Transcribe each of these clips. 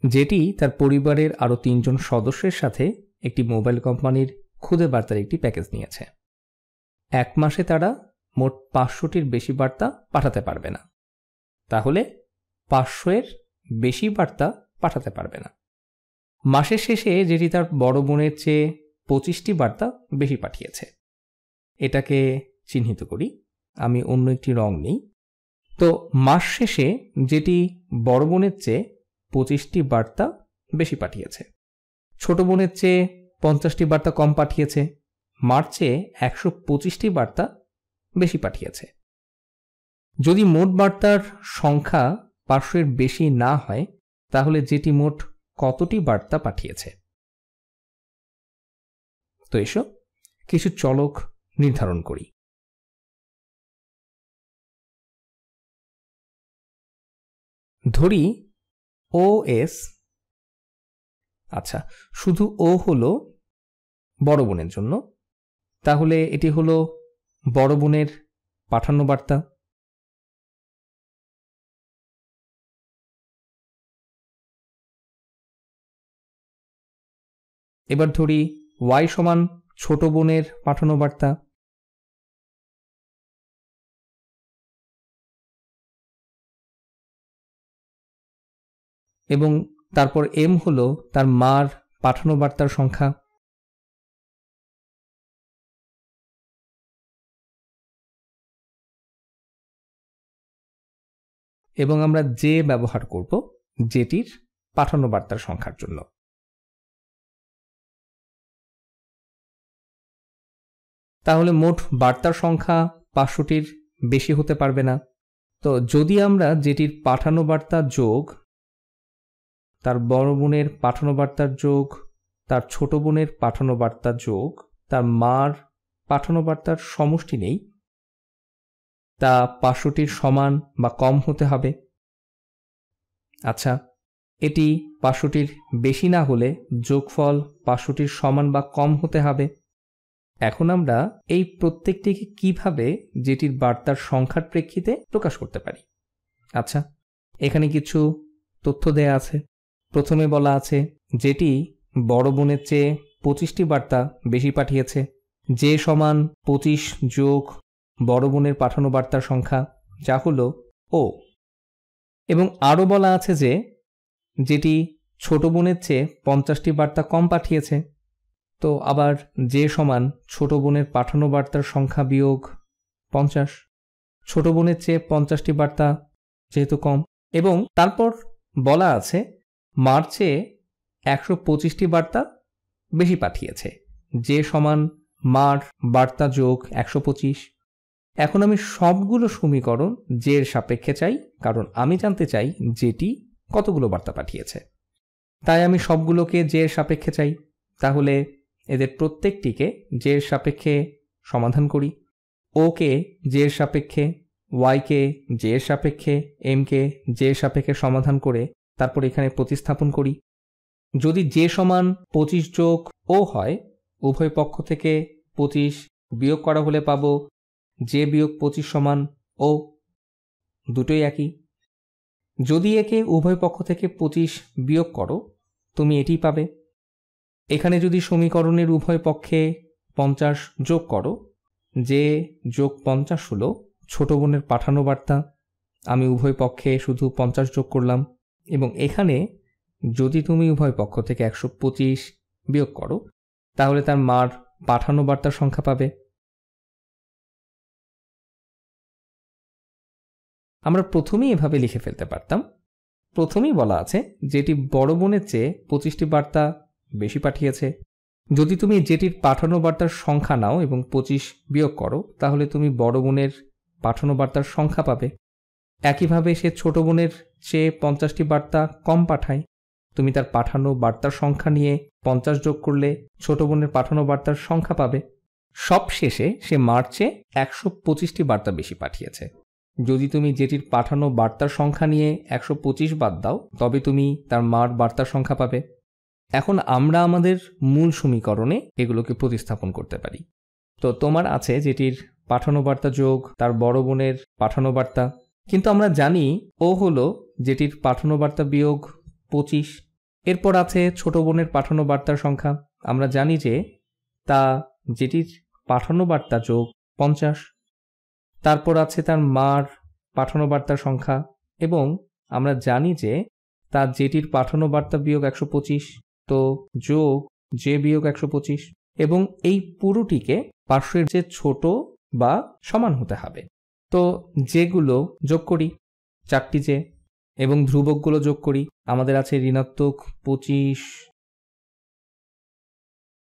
যেটি তার পরিবারের আরও 3 জন সদস্যের সাথে একটি মোবাইল কোম্পানির খুদে বার্তার একটি প্যাকেজ নিয়েছে। 1 মাসে তারা মোট 500টির বেশি বার্তা পাঠাতে পারবে না। তাহলে 500-এর বেশি বার্তা পাঠাতে পারবে না। মাসের শেষে যেটি তার বড় বোনের চেয়ে 25টি বার্তা বেশি পাঠিয়েছে, এটাকে চিহ্নিত করি, আমি অন্য একটি রং নিই। তো মাস শেষে যেটি বড় বোনের চেয়ে 25টি বার্তা বেশি পাঠিয়েছে, ছোট বোনের চেয়ে 50টি বার্তা কম পাঠিয়েছে, মার্চে 125টি বার্তা বেশি পাঠিয়েছে। যদি মোট বার্তার সংখ্যা 500-এর বেশি না হয়, তাহলে যেটি মোট কতটি বার্তা পাঠিয়েছে। তো এসো কিছু চলক নির্ধারণ করি। ধরি OS, আচ্ছা শুধু ও হলো বড় বোনের জন্য, তাহলে এটি হলো বড় বোনের পাঠানো বার্তা। এবার ধরি Y সমান ছোট বোনের পাঠানো বার্তা। এবং তারপর M হলো তার মার পাঠানো বার্তার সংখ্যা। এবং আমরা J ব্যবহার করব যেটির পাঠানো বার্তার সংখ্যার জন্য। তাহলে মোট বার্তার সংখ্যা 500টির বেশি হতে পারবে না। তো যদি আমরা যেটির পাঠানো বার্তা যোগ তার বড় বোনের পাঠানো বার্তার যোগ তার ছোট বোনের পাঠানো বার্তা যোগ তার মার পাঠানো বার্তার সমষ্টি নেই, তা 500টির সমান বা কম হতে হবে। আচ্ছা, এটি 500টির বেশি না হলে যোগফল 500টির সমান বা কম হতে হবে। এখন আমরা এই প্রত্যেকটিকে কিভাবে যেটির বার্তার সংখ্যার প্রেক্ষিতে প্রকাশ করতে পারি। আচ্ছা, এখানে কিছু তথ্য দেয়া আছে। প্রথমে বলা আছে যেটি বড় বোনের চেয়ে 25টি বার্তা বেশি পাঠিয়েছে, যে সমান 25 যোগ বড় বোনের পাঠানো বার্তার সংখ্যা, যা হলো ও। এবং আরও বলা আছে যে যেটি ছোট বোনের চেয়ে 50টি বার্তা কম পাঠিয়েছে, তো আবার যে সমান ছোট বোনের পাঠানো বার্তার সংখ্যা বিয়োগ 50। ছোট বোনের চেয়ে 50টি বার্তা যেহেতু কম। এবং তারপর বলা আছে মার্চে 125টি বার্তা বেশি পাঠিয়েছে, যে সমান মার বার্তা যোগ 125। এখন আমি সবগুলো সমীকরণ জের সাপেক্ষে চাই, কারণ আমি জানতে চাই যেটি কতগুলো বার্তা পাঠিয়েছে। তাই আমি সবগুলোকে জের সাপেক্ষে চাই। তাহলে এদের প্রত্যেকটিকে জের সাপেক্ষে সমাধান করি। ওকে জের সাপেক্ষে, ওয়াইকে জের সাপেক্ষে, এমকে জের সাপেক্ষে সমাধান করে তারপর এখানে প্রতিস্থাপন করি। যদি জে সমান 25 যোগ ও হয়, উভয় পক্ষ থেকে 25 বিয়োগ করা হলে পাবো জে বিয়োগ 25 সমান ও, দুটোই একই। যদি একে উভয় পক্ষ থেকে 25 বিয়োগ করো, তুমি এটি পাবে। এখানে যদি সমীকরণের উভয় পক্ষে 50 যোগ করো, জে যোগ 50 হলো ছোট বোনের পাঠানো বার্তা। আমি উভয় পক্ষে শুধু 50 যোগ করলাম। এবং এখানে যদি তুমি উভয় পক্ষ থেকে 125 বিয়োগ করো, তাহলে তার মার পাঠানো বার্তার সংখ্যা পাবে। আমরা প্রথমেই এভাবে লিখে ফেলতে পারতাম। প্রথমেই বলা আছে যেটি বড় বোনের চেয়ে 25টি বার্তা বেশি পাঠিয়েছে। যদি তুমি যেটির পাঠানো বার্তার সংখ্যা নাও এবং 25 বিয়োগ করো, তাহলে তুমি বড় বোনের পাঠানো বার্তার সংখ্যা পাবে। একইভাবে সে ছোট বোনের চেয়ে 50টি বার্তা কম পাঠায়। তুমি তার পাঠানো বার্তার সংখ্যা নিয়ে 50 যোগ করলে ছোট বোনের পাঠানো বার্তার সংখ্যা পাবে। সব শেষে সে মার্চে 125টি বার্তা বেশি পাঠিয়েছে। যদি তুমি যেটির পাঠানো বার্তার সংখ্যা নিয়ে 125 বাদ দাও, তবে তুমি তার মার বার্তার সংখ্যা পাবে। এখন আমরা আমাদের মূল সমীকরণে এগুলোকে প্রতিস্থাপন করতে পারি। তো তোমার আছে যেটির পাঠানো বার্তা যোগ তার বড় বোনের পাঠানো বার্তা, কিন্তু আমরা জানি ও হলো যেটির পাঠানো বার্তা বিয়োগ 25। এরপর আছে ছোট বোনের পাঠানো বার্তার সংখ্যা। আমরা জানি যে তা যেটির পাঠানো বার্তা যোগ 50। তারপর আছে তার মার পাঠানো বার্তার সংখ্যা, এবং আমরা জানি যে তা যেটির পাঠানো বার্তা বিয়োগ 125, তো যোগ যে বিয়োগ 125, এবং এই পুরোটিকে পার্শ্বের যে ছোট বা সমান হতে হবে। তো যেগুলো যোগ করি 4টি যে, এবং ধ্রুবকগুলো যোগ করি। আমাদের আছে ঋণাত্মক 25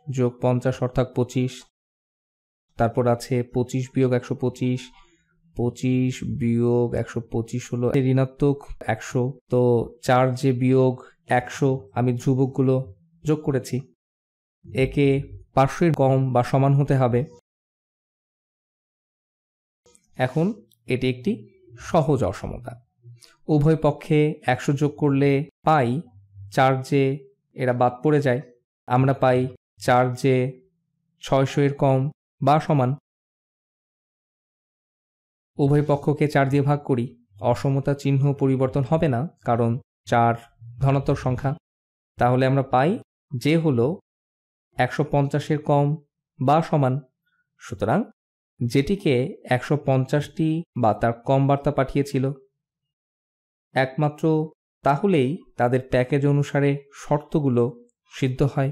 যোগ 50 অর্থাৎ 25। তারপর আছে 25 বিয়োগ 125, 25 বিয়োগ 125 হলো ঋণাত্মক 100। তো 4 যে বিয়োগ 100, আমি ধ্রুবকগুলো যোগ করেছি। একে পার্শ্বের কম বা সমান হতে হবে। এখন এটি একটি সহজ অসমতা। উভয় পক্ষে 100 যোগ করলে পাই 4 যে, এরা বাদ পড়ে যায়। আমরা পাই 4 যে 600 এর কম বা সমান। উভয় পক্ষকে 4 দিয়ে ভাগ করি। অসমতা চিহ্ন পরিবর্তন হবে না, কারণ 4 ধনাত্মক সংখ্যা। তাহলে আমরা পাই যে হলো 150 এর কম বা সমান। সুতরাং যেটিকে 150টি বা তার কম বার্তা পাঠিয়েছিল, একমাত্র তাহলেই তাদের প্যাকেজ অনুসারে শর্তগুলো সিদ্ধ হয়।